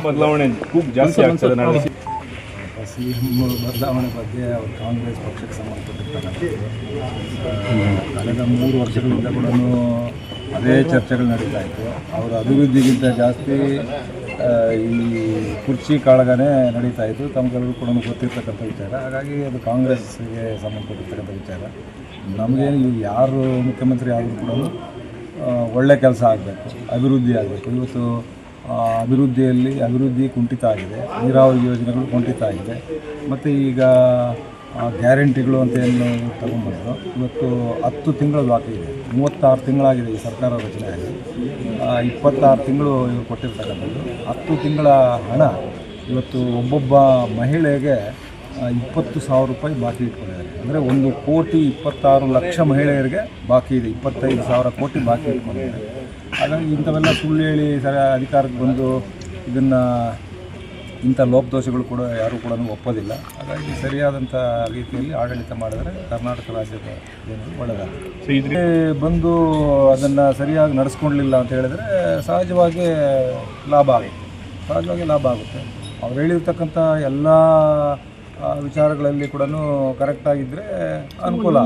ಬದಲಾವಣೆ ಜಾಸ್ತಿ ಆಗ್ತದೆ ನಾಳೆ. ಸಿಎಂ ಬದಲಾವಣೆ ಬಗ್ಗೆ ಅವರು ಕಾಂಗ್ರೆಸ್ ಪಕ್ಷಕ್ಕೆ ಸಂಬಂಧಪಟ್ಟಿರ್ತಕ್ಕಂಥದ್ದು ಕಳೆದ 3 ವರ್ಷಗಳಿಂದ ಕೂಡ ಅದೇ ಚರ್ಚೆಗಳು ನಡೀತಾ ಇತ್ತು. ಅವರ ಅಭಿವೃದ್ಧಿಗಿಂತ ಜಾಸ್ತಿ ಈ ಕುರ್ಚಿ ಕಾಳಗನೇ ನಡೀತಾ ಇತ್ತು. ತಮಗೆಲ್ಲರೂ ಕೂಡ ಗೊತ್ತಿರ್ತಕ್ಕಂಥ ವಿಚಾರ. ಹಾಗಾಗಿ ಅದು ಕಾಂಗ್ರೆಸ್ಗೆ ಸಂಬಂಧಪಟ್ಟಿರ್ತಕ್ಕಂಥ ವಿಚಾರ. ನಮಗೇನು ಇವು ಯಾರು ಮುಖ್ಯಮಂತ್ರಿ ಆದರೂ ಕೂಡ ಒಳ್ಳೆ ಕೆಲಸ ಆಗಬೇಕು, ಅಭಿವೃದ್ಧಿ ಆಗಬೇಕು. ಇವತ್ತು ಅಭಿವೃದ್ಧಿ ಕುಂಠಿತ ಆಗಿದೆ, ನೀರಾವರಿ ಯೋಜನೆಗಳು ಕುಂಠಿತ ಆಗಿದೆ. ಮತ್ತು ಈಗ ಗ್ಯಾರಂಟಿಗಳು ಅಂತ ಏನು ತಗೊಂಡ್ಬಂದರು, ಇವತ್ತು 10 ತಿಂಗಳು ಬಾಕಿ ಇದೆ. 36 ತಿಂಗಳಾಗಿದೆ ಈ ಸರ್ಕಾರ ರಚನೆ ಆಗಿ. 26 ತಿಂಗಳು ಇವರು ಕೊಟ್ಟಿರ್ತಕ್ಕಂಥದ್ದು. 10 ತಿಂಗಳ ಹಣ ಇವತ್ತು ಒಬ್ಬೊಬ್ಬ ಮಹಿಳೆಗೆ 20,000 ರೂಪಾಯಿ ಬಾಕಿ ಇಟ್ಕೊಂಡಿದ್ದಾರೆ. ಅಂದರೆ 1,26,00,000 ಮಹಿಳೆಯರಿಗೆ ಬಾಕಿ ಇದೆ. 25,000 ಕೋಟಿ ಬಾಕಿ ಇಟ್ಕೊಂಡಿದ್ದಾರೆ. ಹಾಗಾಗಿ ಇಂಥವೆಲ್ಲ ಸುಳ್ಳು ಹೇಳಿ ಅಧಿಕಾರಕ್ಕೆ ಬಂದು ಇಂಥ ಲೋಪದೋಷಗಳು ಕೂಡ ಯಾರೂ ಕೂಡ ಒಪ್ಪೋದಿಲ್ಲ. ಹಾಗಾಗಿ ಸರಿಯಾದಂಥ ರೀತಿಯಲ್ಲಿ ಆಡಳಿತ ಮಾಡಿದರೆ ಕರ್ನಾಟಕ ರಾಜ್ಯದ ಜನರು ಒಳ್ಳೆಯದಾಗುತ್ತೆ. ಇದಕ್ಕೆ ಬಂದು ಅದನ್ನು ಸರಿಯಾಗಿ ನಡೆಸ್ಕೊಳ್ಳಲಿಲ್ಲ ಅಂತ ಹೇಳಿದರೆ ಸಹಜವಾಗಿ ಲಾಭ ಆಗುತ್ತೆ. ಅವ್ರು ಹೇಳಿರ್ತಕ್ಕಂಥ ಎಲ್ಲ ವಿಚಾರಗಳಲ್ಲಿ ಕೂಡ ಕರೆಕ್ಟಾಗಿದ್ದರೆ ಅನುಕೂಲ.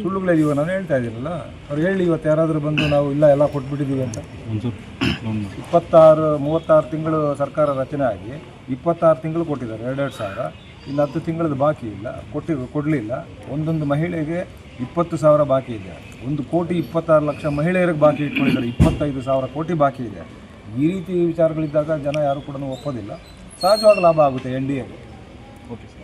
ಸುಳ್ಳುಗಳಿದೀವ ನಾನು ಹೇಳ್ತಾ ಇದ್ದೀನಲ್ಲ, ಅವ್ರು ಹೇಳಿ ಇವತ್ತು ಯಾರಾದರೂ ಬಂದು ನಾವು ಎಲ್ಲ ಕೊಟ್ಬಿಟ್ಟಿದ್ದೀವಿ ಅಂತ. 36 ತಿಂಗಳು ಸರ್ಕಾರ ರಚನೆ ಆಗಿ 26 ತಿಂಗಳು ಕೊಟ್ಟಿದ್ದಾರೆ 2,000. ಇನ್ನು 10 ತಿಂಗಳದ್ದು ಬಾಕಿ ಇಲ್ಲ, ಕೊಡಲಿಲ್ಲ. ಒಂದೊಂದು ಮಹಿಳೆಗೆ 20,000 ಬಾಕಿ ಇದೆ. 1,26,00,000 ಮಹಿಳೆಯರಿಗೆ ಬಾಕಿ ಇಟ್ಕೊಂಡಿದ್ದಾರೆ. 25,000 ಕೋಟಿ ಬಾಕಿ ಇದೆ. ಈ ರೀತಿ ವಿಚಾರಗಳಿದ್ದಾಗ ಜನ ಯಾರು ಕೂಡ ಒಪ್ಪೋದಿಲ್ಲ. ಸಹಜವಾಗಿ ಲಾಭ ಆಗುತ್ತೆ NDAಗೆ. Okay sir.